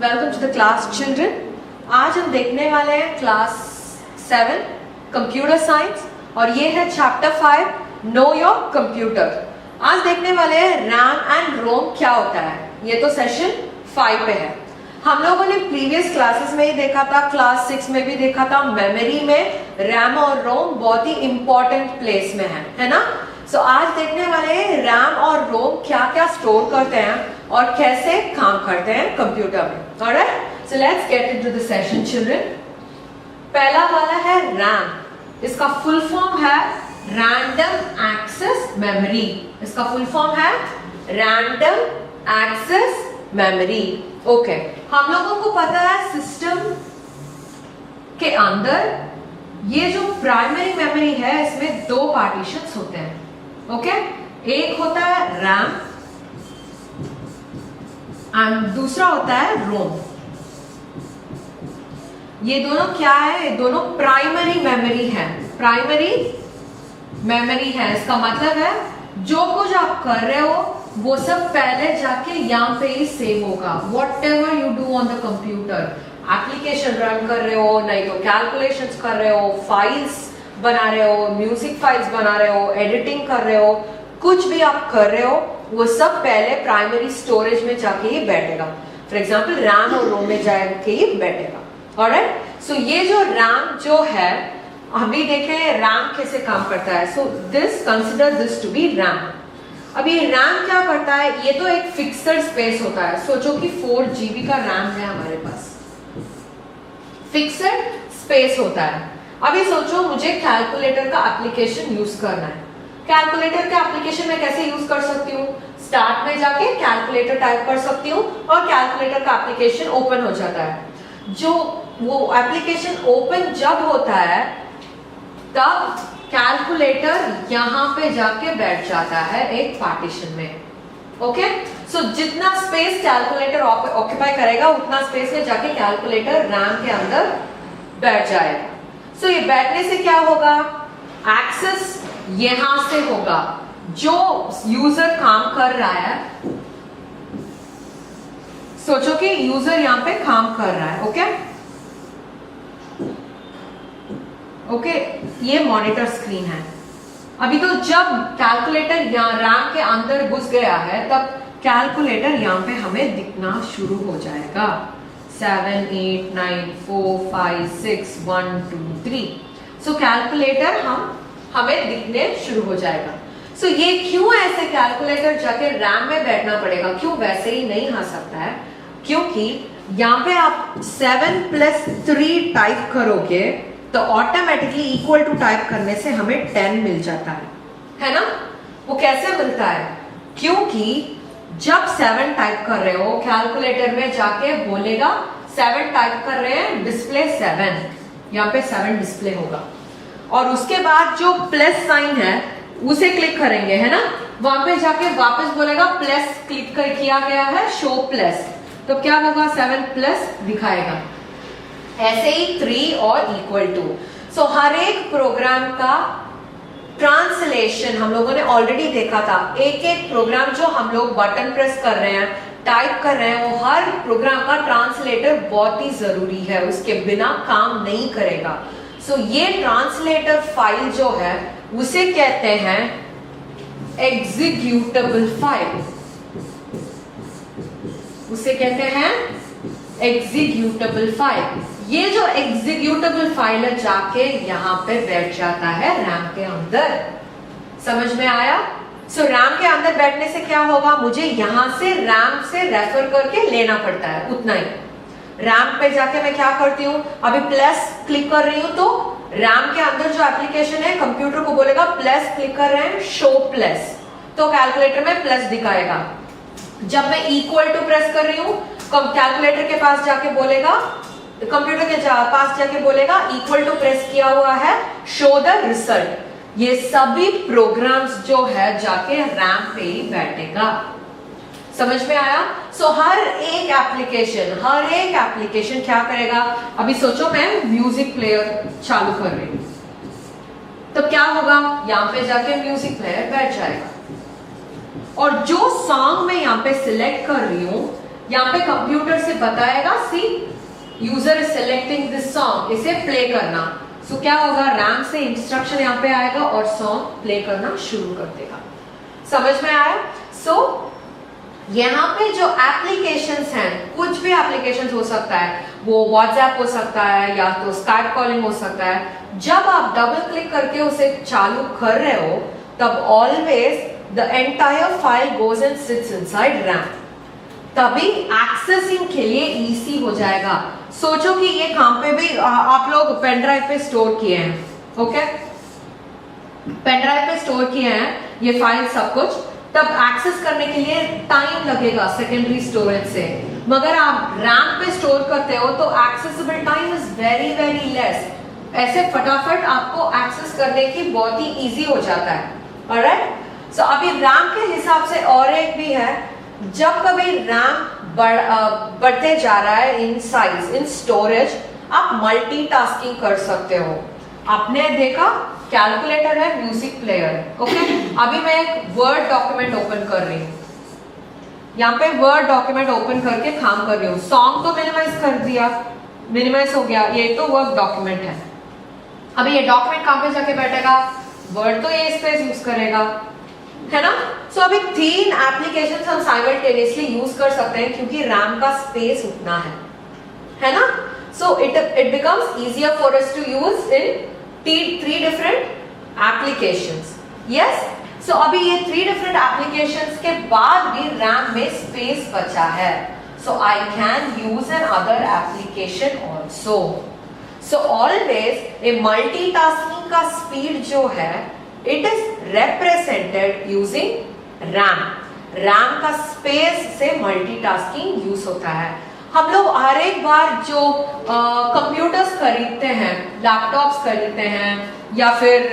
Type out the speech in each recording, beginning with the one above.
Welcome to the class children. आज हम देखने वाले हैं क्लास 7 कंप्यूटर साइंस और ये है चैप्टर 5 नो योर कंप्यूटर। आज देखने वाले हैं रैम एंड रोम क्या होता है। ये तो सेशन 5 पे है। हम लोगों ने प्रीवियस क्लासेस में ही देखा था, क्लास 6 में भी देखा था, मेमोरी में रैम और रोम बहुत ही इंपॉर्टेंट प्लेस में है ना। सो आज देखने वाले हैं रैम और रोम क्या क्या स्टोर करते हैं और कैसे काम करते हैं कंप्यूटर में। Alright, so let's get into the session children. पहला वाला है रैम। इसका फुल फॉर्म है रैंडम एक्सेस मेमोरी। इसका फुल फॉर्म है रैंडम एक्सेस मेमोरी। ओके, हम लोगों को पता है सिस्टम के अंदर ये जो प्राइमरी मेमोरी है इसमें दो पार्टीशंस होते हैं। ओके, एक होता है रैम एंड दूसरा होता है रोम। ये दोनों क्या है? ये दोनों प्राइमरी मेमोरी है। प्राइमरी मेमोरी है, इसका मतलब है जो कुछ आप कर रहे हो वो सब पहले जाके यहाँ पे ही सेव होगा। What ever you do on the computer, application run कर रहे हो, नहीं तो कैलकुलेशंस कर रहे हो, फाइल्स बना रहे हो, म्यूजिक फाइल्स बना रहे हो, एडिटिंग कर रहे हो, कुछ भी आप कर रहे हो वो सब पहले प्राइमरी स्टोरेज में जाके ही बैठेगा। फॉर एग्जाम्पल रैम और रोम में जाके ही बैठेगा। ऑलराइट, सो ये जो रैम जो है अभी देखें रैम कैसे काम करता है। So this consider this to be RAM. अब ये रैम क्या करता है? ये तो एक फिक्स्ड स्पेस होता है। सोचो कि 4 GB का रैम है हमारे पास, फिक्स्ड स्पेस होता है। अभी सोचो मुझे कैलकुलेटर का एप्लीकेशन यूज करना है। कैलकुलेटर का एप्लीकेशन मैं कैसे यूज कर सकती हूँ? स्टार्ट में जाके कैलकुलेटर टाइप कर सकती हूँ और कैलकुलेटर का एप्लीकेशन ओपन हो जाता है। जो वो एप्लीकेशन ओपन जब होता है तब कैलकुलेटर यहाँ पे जाके बैठ जाता है एक पार्टीशन में। ओके, सो जितना स्पेस कैलकुलेटर ऑक्यूपाई करेगा उतना स्पेस में जाके कैलकुलेटर रैम के अंदर बैठ जाएगा। सो ये बैठने से क्या होगा? एक्सेस यहां से होगा। जो यूजर काम कर रहा है, सोचो कि यूजर यहां पे काम कर रहा है। ओके, ये मॉनिटर स्क्रीन है। अभी तो जब कैलकुलेटर यहाँ रैम के अंदर घुस गया है तब कैलकुलेटर यहाँ पे हमें दिखना शुरू हो जाएगा। 7 8 9 4 5 6 1 2 3। सो कैलकुलेटर हमें दिखने शुरू हो जाएगा। सो ये क्यों ऐसे कैलकुलेटर जाके रैम में बैठना पड़ेगा? क्यों वैसे ही नहीं आ सकता है? क्योंकि यहाँ पे आप 7 + 3 टाइप करोगे तो ऑटोमेटिकली इक्वल टू टाइप करने से हमें 10 मिल जाता है ना। वो कैसे मिलता है? क्योंकि जब 7 टाइप कर रहे हो कैलकुलेटर में जाके बोलेगा 7 टाइप कर रहे हैं, डिस्प्ले 7, यहाँ पे 7 डिस्प्ले होगा। और उसके बाद जो प्लस साइन है उसे क्लिक करेंगे, है ना, वहां पे जाके वापस बोलेगा प्लस क्लिक कर किया गया है, शो प्लस, तो क्या होगा? 7 प्लस दिखाएगा। ऐसे ही 3 और इक्वल टू। सो हर एक प्रोग्राम का ट्रांसलेशन हम लोगों ने ऑलरेडी देखा था। एक एक प्रोग्राम जो हम लोग बटन प्रेस कर रहे हैं, टाइप कर रहे हैं, वो हर प्रोग्राम का ट्रांसलेटर बहुत ही जरूरी है, उसके बिना काम नहीं करेगा। सो ये ट्रांसलेटर फाइल जो है उसे कहते हैं एग्जीक्यूटेबल फाइल। उसे कहते हैं एग्जीक्यूटेबल फाइल। ये जो एग्जीक्यूटेबल फाइल है जाके यहाँ पे बैठ जाता है रैम के अंदर। समझ में आया? सो रैम के अंदर बैठने से क्या होगा? मुझे यहां से रैम से रेफर करके लेना पड़ता है, उतना ही। रैम पे जाके मैं क्या करती हूँ? अभी प्लस क्लिक कर रही हूं तो रैम के अंदर जो एप्लीकेशन है कंप्यूटर को बोलेगा प्लस क्लिक कर रहे हैं, शो प्लस, तो कैलकुलेटर में प्लस दिखाएगा। जब मैं इक्वल टू प्रेस कर रही हूँ कैलकुलेटर के पास जाके बोलेगा, कंप्यूटर के पास जाके बोलेगा इक्वल टू प्रेस किया हुआ है, शो द रिजल्ट। ये सभी प्रोग्राम्स जो है जाके रैम पे ही बैठेगा। समझ में आया? सो हर एक एप्लीकेशन क्या करेगा? अभी सोचो मैं म्यूजिक प्लेयर चालू कर रही हूँ तो क्या होगा? यहाँ पे जाके म्यूजिक प्लेयर बैठ जाएगा और जो सॉन्ग मैं यहाँ पे सिलेक्ट कर रही हूँ यहाँ पे कंप्यूटर से बताएगा सी user is selecting this song, इसे प्ले करना। सो क्या होगा, रैम से इंस्ट्रक्शन यहाँ पे आएगा और सॉन्ग प्ले करना शुरू कर देगा। समझ में आया? सो यहाँ पे जो एप्लीकेशंस हैं, कुछ भी एप्लीकेशंस हो सकता है, वो व्हाट्सएप हो सकता है या तो स्काइप कॉलिंग हो सकता है। जब आप डबल क्लिक करके उसे चालू कर रहे हो तब always the entire file goes and seats inside RAM, तभी एक्सेसिंग के लिए इजी हो जाएगा। सोचो कि ये कहां पे भी आप लोग पेन ड्राइव पे स्टोर किए हैं, ओके, पेन ड्राइव पे स्टोर किए हैं ये फाइल सब कुछ, तब एक्सेस करने के लिए टाइम लगेगा सेकेंडरी स्टोरेज से। मगर आप रैम पे स्टोर करते हो तो accessible time is very very less, ऐसे फटाफट आपको एक्सेस करने की बहुत ही इजी हो जाता है। ऑलराइट, सो अभी रैम के हिसाब से और एक भी है, जब कभी रैम बढ़ते जा रहा है इन साइज, इन स्टोरेज, आप मल्टीटास्किंग कर सकते हो। आपने देखा कैलकुलेटर है, म्यूजिक प्लेयर है, ओके। अभी मैं एक वर्ड डॉक्यूमेंट ओपन कर रही हूँ, यहाँ पे वर्ड डॉक्यूमेंट ओपन करके काम कर रही हूँ। सॉन्ग तो मिनिमाइज कर दिया, मिनिमाइज हो गया, ये तो वर्क डॉक्यूमेंट है। अभी ये डॉक्यूमेंट कहाँ पे जाके बैठेगा, वर्ड तो ये स्पेस यूज करेगा, है ना। सो अभी 3 एप्लीकेशंस हम साइमल्टेनियसली यूज कर सकते हैं क्योंकि रैम का स्पेस उतना है ना। So it becomes easier for us to use in 3 different applications. Yes, so अभी ये 3 डिफरेंट एप्लीकेशंस के बाद भी रैम में स्पेस बचा है, so I can use another application also. So always a multitasking का स्पीड जो है it is represented using RAM। RAM का स्पेस से मल्टीटास्किंग यूज होता है। हम लोग हर एक बार जो कंप्यूटर्स खरीदते हैं, लैपटॉप्स खरीदते हैं या फिर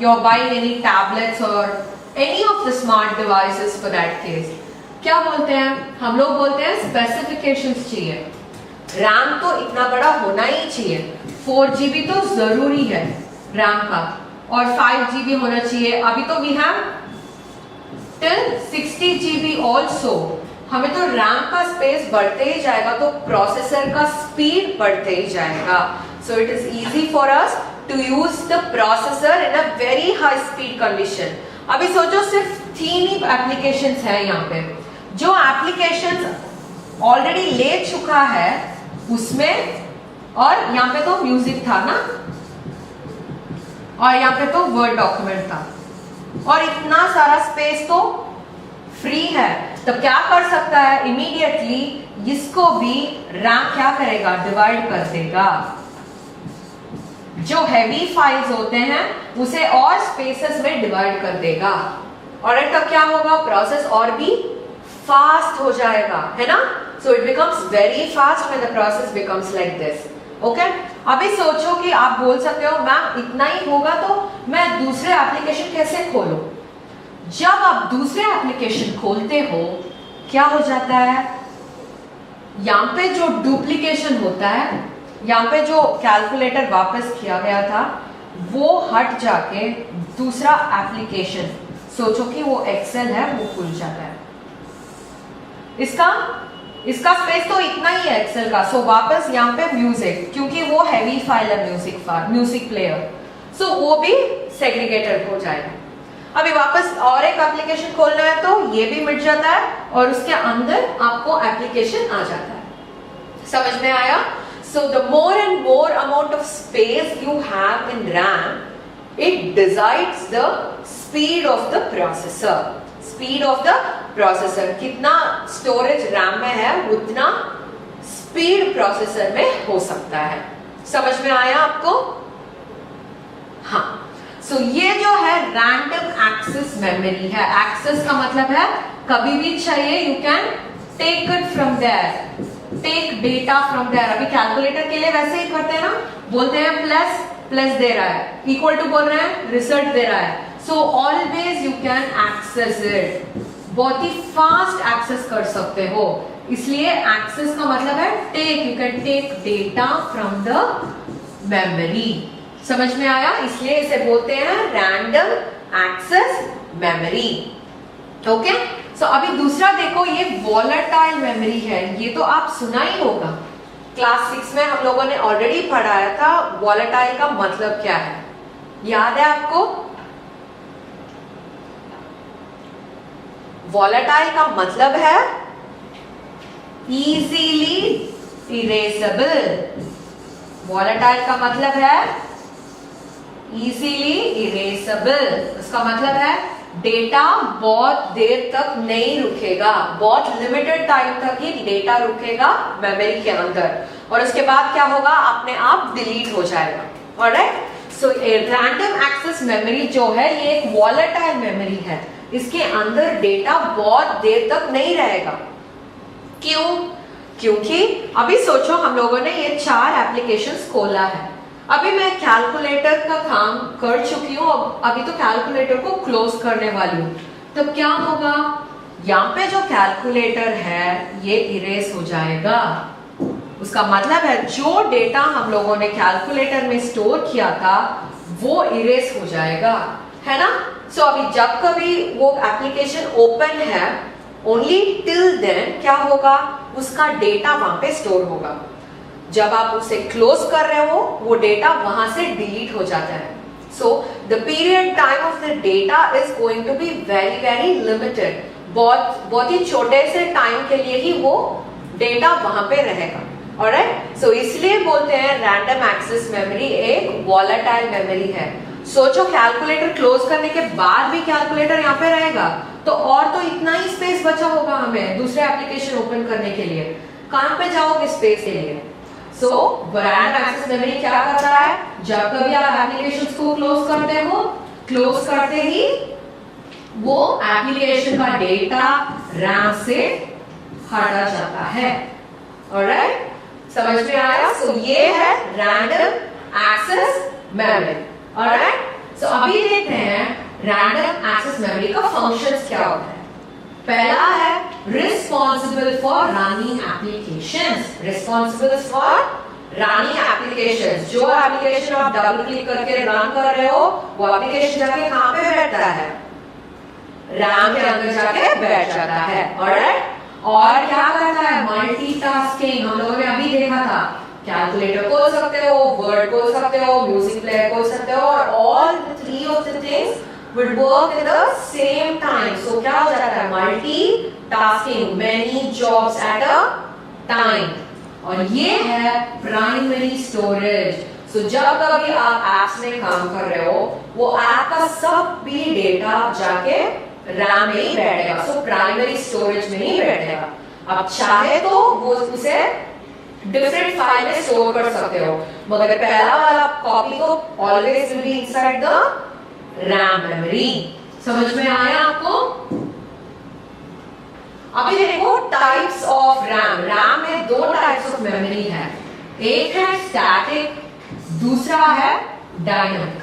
यू बाय एनी टैबलेट्स और any of the smart devices for that case, क्या बोलते हैं हम लोग, बोलते हैं स्पेसिफिकेशंस चाहिए। रैम तो इतना बड़ा होना ही चाहिए, 4 GB तो जरूरी है रैम का, और 5 GB होना चाहिए। अभी तो we have till 60 GB also. हमें तो रैम का स्पेस बढ़ते ही जाएगा तो प्रोसेसर का स्पीड बढ़ते ही जाएगा। So it is easy for us to use the processor in a very high speed condition. अभी सोचो सिर्फ 3 ही एप्लीकेशंस है यहाँ पे, जो एप्लीकेशंस ऑलरेडी ले चुका है उसमें, और यहाँ पे तो म्यूजिक था ना, और यहाँ पे तो वर्ड डॉक्यूमेंट था, और इतना सारा स्पेस तो फ्री है। तो क्या कर सकता है, इमीडिएटली इसको भी रैम क्या करेगा, डिवाइड कर देगा। जो हैवी फाइल्स होते हैं उसे और स्पेसेस में डिवाइड कर देगा, और तब क्या होगा, प्रोसेस और भी फास्ट हो जाएगा, है ना। So it becomes very fast when the process becomes like this, okay. अभी सोचो कि आप बोल सकते हो मैम इतना ही होगा तो मैं दूसरे एप्लीकेशन कैसे खोलूं। जब आप दूसरे एप्लीकेशन खोलते हो क्या हो जाता है, यहाँ पे जो डुप्लीकेशन होता है, यहाँ पे जो कैलकुलेटर वापस किया गया था वो हट जाके दूसरा एप्लीकेशन, सोचो कि वो एक्सेल है, वो खुल जाता है। इसका स्पेस तो इतना ही है एक्सेल का। सो वापस यहाँ पे म्यूजिक, क्योंकि वो हैवी फाइल है म्यूजिक प्लेयर, सो वो भी सेग्रीगेटेड हो जाएगा। अभी वापस और एक एप्लीकेशन खोलना है तो ये भी मिट जाता है और उसके अंदर आपको एप्लीकेशन आ जाता है। समझ में आया? So the more and more amount of space you have in RAM, it decides the speed of the processor. Speed of the processor, कितना स्टोरेज रैम में है उतना स्पीड प्रोसेसर में हो सकता है। समझ में आया आपको? हाँ। सो ये जो है रैंडम एक्सेस मेमोरी है। एक्सेस का मतलब है कभी भी चाहिए you can take it from there, take data from there. अभी कैलकुलेटर के लिए वैसे ही करते हैं ना, बोलते हैं प्लस प्लस दे रहा है, इक्वल टू बोल रहे हैं रिजल्ट दे रहा है। So always you can access it, बहुत ही फास्ट एक्सेस कर सकते हो। इसलिए एक्सेस का मतलब है take, you can take data from the memory. समझ में आया? इसलिए इसे बोलते हैं random access memory. Okay, so अभी दूसरा देखो, ये वॉलेटाइल मेमोरी है, ये तो आप सुना ही होगा, क्लास 6 में हम लोगों ने ऑलरेडी पढ़ाया था वॉलेटाइल का मतलब क्या है, याद है आपको? वॉलेटाइल का मतलब है इजीली इरेजेबल। वॉलेटाइल का मतलब है इजीली इरेजेबल, उसका मतलब है डेटा बहुत देर तक नहीं रुकेगा, बहुत लिमिटेड टाइम तक ही डेटा रुकेगा मेमोरी के अंदर, और उसके बाद क्या होगा, अपने आप डिलीट हो जाएगा। Alright, so random access memory जो है ये एक वॉलेटाइल मेमोरी है, इसके अंदर डेटा बहुत देर तक नहीं रहेगा। क्यों? क्योंकि अभी सोचो हम लोगों ने ये 4 एप्लीकेशंस खोला है, अभी मैं कैलकुलेटर का काम कर चुकी हूँ, अभी तो कैलकुलेटर को क्लोज करने वाली हूँ, तो क्या होगा, यहाँ पे जो कैलकुलेटर है ये इरेज हो जाएगा। उसका मतलब है जो डेटा हम लोगों ने कैलकुलेटर में स्टोर किया था वो इरेज हो जाएगा, है ना? सो अभी जब कभी वो एप्लीकेशन ओपन है, ओनली टिल देन क्या होगा, उसका डेटा वहां पे स्टोर होगा। जब आप उसे क्लोज कर रहे हो वो डेटा वहां से डिलीट हो जाता है। So the period time of the data is going to be very very limited, बहुत ही छोटे से टाइम के लिए ही वो डेटा वहां पे रहेगा। ऑलराइट, सो इसलिए बोलते हैं रैंडम एक्सेस मेमोरी एक वॉलेटाइल मेमोरी है। सोचो कैलकुलेटर क्लोज करने के बाद भी कैलकुलेटर यहाँ पे रहेगा तो और तो इतना ही स्पेस बचा होगा हमें दूसरे एप्लीकेशन ओपन करने के लिए, कहां पे जाओगे स्पेस के लिए? सो रैंडम एक्सेस मेमोरी क्या करता है, जब कभी आप एप्लीकेशंस को क्लोज करते हो, क्लोज करते ही वो एप्लीकेशन का डेटा रैम से हटा जाता है। ऑलराइट, समझ में आया? सो ये है रैंडम एक्सेस मेमोरी। ऑलराइट, सो अभी देखते हैं रैंडम एक्सेस मेमोरी का फंक्शंस क्या होता है। पहला है responsible for running applications. Responsible for running applications, जो एप्लीकेशन आप डबल क्लिक करके रन कर रहे हो वो एप्लीकेशन जाके कहां पे बैठता है, रैम के अंदर जाके बैठ जाता है। ऑलराइट, और क्या करता है, मल्टीटास्किंग। हम लोगों ने अभी देखा था, कैलकुलेटर खोल सकते हो, वर्ड खोल सकते हो, म्यूजिक प्लेयर खोल सकते हो, और all three of the things would work at the same time. So क्या हो जाता है, multitasking, many jobs at a time. और ये है प्राइमरी स्टोरेज। सो जब कभी आप एप्स में काम कर रहे हो वो ऐप का सब भी डेटा जाके रैम में ही बैठेगा, सो प्राइमरी स्टोरेज में ही बैठेगा। आप चाहे तो वो उसे डिफरेंट फाइल में स्टोर कर सकते हो, मगर पहला वाला कॉपी तो always will be inside the RAM memory. समझ में आया आपको? अभी देखो टाइप्स ऑफ रैम। रैम में 2 टाइप्स ऑफ मेमोरी है, एक है स्टैटिक, दूसरा है डायनामिक।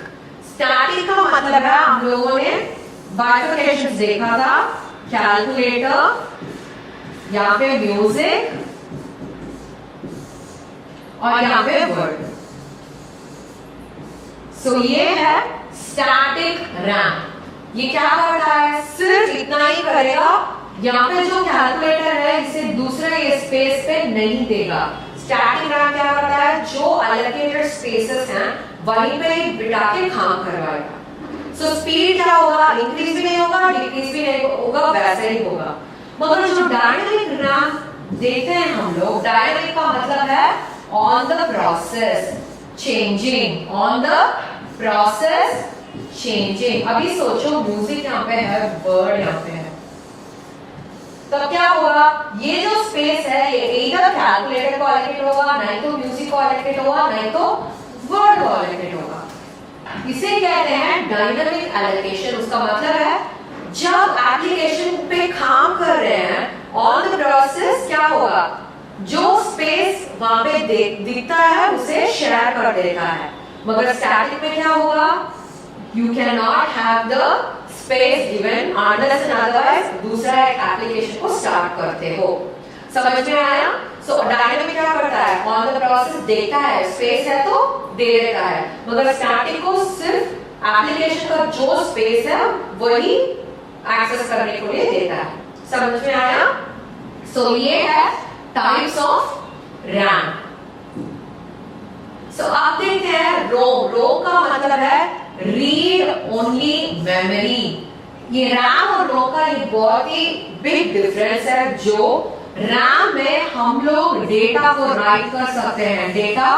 स्टैटिक का मतलब है, हम लोगों ने बाइफरकेशन देखा था, कैलकुलेटर, यहाँ पे म्यूजिक और यहाँ पे वर्ड। सो ये है स्टैटिक रैम। ये क्या करता है, सिर्फ इतना ही करेगा, यहाँ पे जो कैलकुलेटर है इसे दूसरे स्पेस पे नहीं देगा। स्टैटिक रैम क्या करता है, जो अलोकेटेड स्पेसेस हैं वहीं पे बिठा के काम करवाएगा। सो स्पीड क्या होगा, इंक्रीज भी नहीं होगा, डिक्रीज भी नहीं होगा, वैसे ही होगा। मगर जो डायनामिक रैम देखते हैं हम लोग, डायनामिक का मतलब है on the process changing, on the process changing. अभी सोचो म्यूजिक यहाँ पे है, वर्ड यहाँ पे है, तो क्या होगा, ये जो स्पेस है ये इधर कैलकुलेटर को एलोकेट होगा, नहीं तो म्यूजिक को एलोकेट होगा, नहीं तो वर्ड को एलोकेट होगा। इसे कहते हैं डायनामिक एलोकेशन। उसका मतलब है जब एप्लीकेशन पे काम कर रहे हैं ऑन द प्रोसेस, क्या होगा, जो स्पेस वहां पे दिखता है उसे शेयर कर देता है। मगर स्टैटिक में क्या होगा, you can not have the space given unless and otherwise दूसरा एक एप्लीकेशन को स्टार्ट करते हो। समझ में आया? सो डायनामिक क्या करता है, ऑन द प्रोसेस देता है, स्पेस है तो दे देता है, मगर स्टैटिक को सिर्फ एप्लीकेशन का जो स्पेस है वही एक्सेस करने के लिए देता है। समझ में आया? सो ये है टाइप्स ऑफ रैम। सो आप देखते हैं रोम। रोम का मतलब है रीड ओनली मेमोरी। ये रैम और रोम का ये बहुत ही बिग डिफरेंस है। जो रैम में हम लोग डेटा को राइट कर सकते हैं, डेटा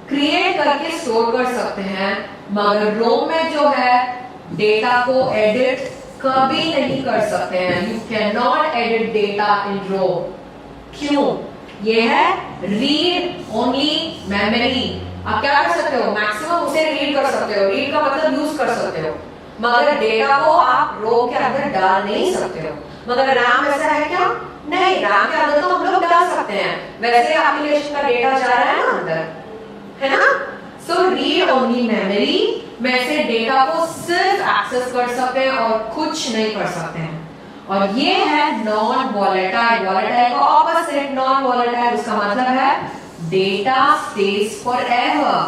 क्रिएट करके स्टोर कर सकते हैं, मगर रोम में जो है डेटा को एडिट कभी नहीं कर सकते हैं। You can not edit data in ROM. क्यों? ये है रीड ओनली मेमोरी। आप क्या कर सकते हो? मैक्सिमम उसे रीड कर सकते हो, रीड का मतलब यूज कर सकते हो, मगर डेटा को आप रो के अंदर डाल नहीं सकते हो। मगर रैम ऐसा है क्या? नहीं, रैम के अंदर तो हम लोग डाल सकते हैं। वैसे एप्लीकेशन का डेटा जा रहा है ना अंदर, है ना? सो रीड ओनली मेमोरी में से डेटा को सिर्फ एक्सेस कर सकते हैं और कुछ नहीं कर सकते हैं। और ये है नॉन वॉलेटाइल। वॉलेटाइल का ऑपोजिट नॉन वॉलेटाइल, उसका मतलब है डेटा स्टेज फॉरएवर।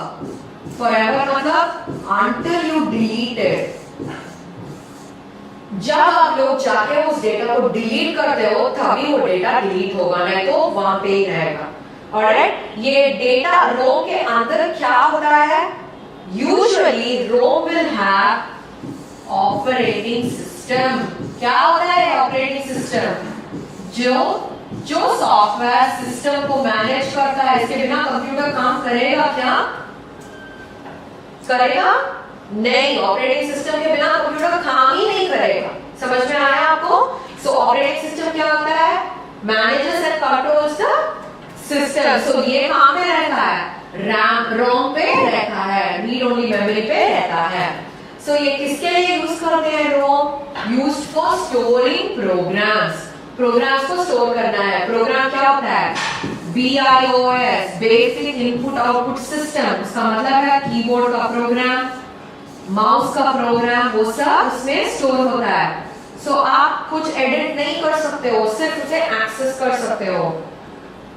फॉरएवर मतलब until you delete it। जब आप लोग जाके उस डेटा को डिलीट करते हो तभी वो डेटा डिलीट होगा, नहीं तो वहां पे ही रहेगा। ऑलराइट, ये डेटा रोम के अंदर क्या होता है? Usually ROM will have operating system. क्या होता है ऑपरेटिंग सिस्टम? जो सॉफ्टवेयर सिस्टम को मैनेज करता है। इसके बिना कंप्यूटर काम करेगा क्या? करेगा नहीं। ऑपरेटिंग सिस्टम के बिना कंप्यूटर काम ही नहीं करेगा। समझ में आया आपको? सो ऑपरेटिंग सिस्टम क्या होता है? Managers and controls the system. So ये कहां पे रहता है? रैम रोम पे रहता है, रीड ओनली मेमोरी पे रहता है। सो ये किसके लिए यूज करते हैं ROM? Used for storing programs. Programs को स्टोर करना है। प्रोग्राम क्या होता है? BIOS, basic input output system. उसका मतलब है कीबोर्ड का प्रोग्राम, माउस का प्रोग्राम, वो सब उसमें स्टोर होता है। सो आप कुछ एडिट नहीं कर सकते हो, सिर्फ उसे एक्सेस कर सकते हो।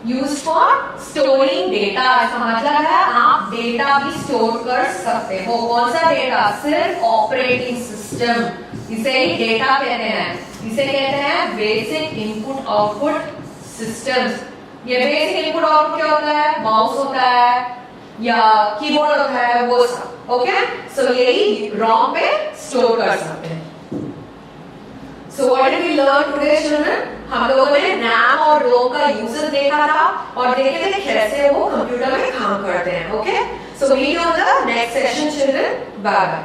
यूज फॉर स्टोरिंग डेटा, इसका मतलब है आप डेटा भी स्टोर कर सकते हो। कौन सा डेटा? सिर्फ ऑपरेटिंग सिस्टम। इसे ही डेटा कहते हैं। इसे कहते हैं बेसिक इनपुट आउटपुट सिस्टम्स। ये बेसिक इनपुट आउटपुट क्या होता है? माउस होता है या कीबोर्ड होता है, वो सब। ओके, सो यही रोम पे स्टोर कर सकते हैं। So what did we learn today children? हम लोगों ने रैम और रोम का यूजेस देखा था और देखे थे कैसे वो कंप्यूटर में काम करते हैं। Okay, so meet you on the next session children. Bye bye.